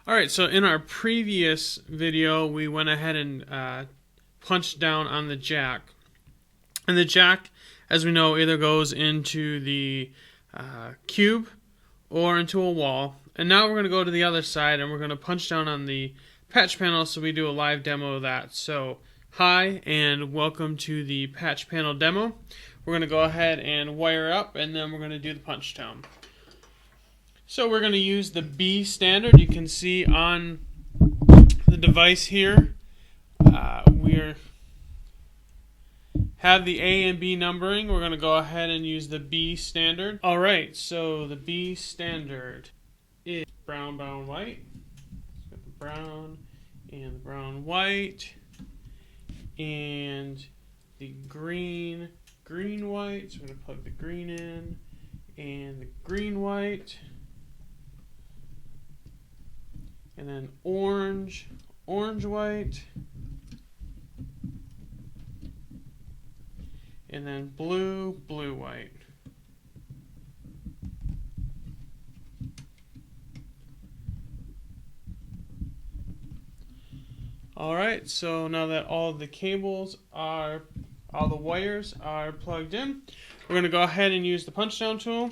Alright, so in our previous video, we went ahead and punched down on the jack. And the jack, as we know, either goes into the cube or into a wall. And now we're going to go to the other side and we're going to punch down on the patch panel so we do a live demo of that. So, hi and welcome to the patch panel demo. We're going to go ahead and wire up and then we're going to do the punch down. So we're going to use the B standard. You can see on the device here, we have the A and B numbering. We're going to go ahead and use the B standard. Alright, so the B standard is brown, brown, white. Let's get the brown and the brown, white. And the green, green, white. So we're going to plug the green in and the green, white. And then orange, orange, white. And then blue, blue, white. Alright, so now that all the wires are plugged in, we're going to go ahead and use the punch down tool.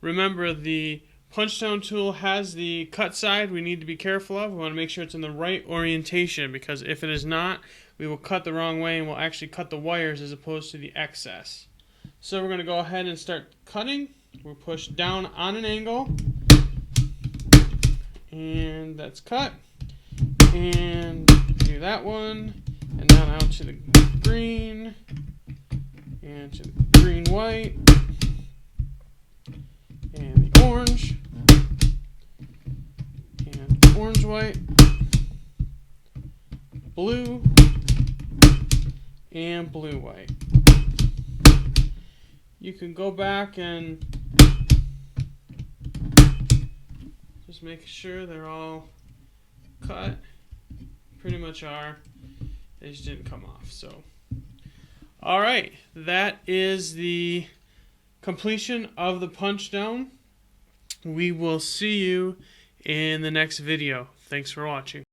Remember, the punch down tool has the cut side we need to be careful of. We want to make sure it's in the right orientation, because if it is not, we will cut the wrong way and we'll actually cut the wires as opposed to the excess. So we're going to go ahead and start cutting. We'll push down on an angle, and that's cut. And do that one, and down out to the green, and to the green, white, and the orange, and orange, white, blue, and blue, white. You can go back and just make sure they're all cut. Pretty much are. They just didn't come off. So, alright, that is the completion of the punch down. We will see you in the next video. Thanks for watching.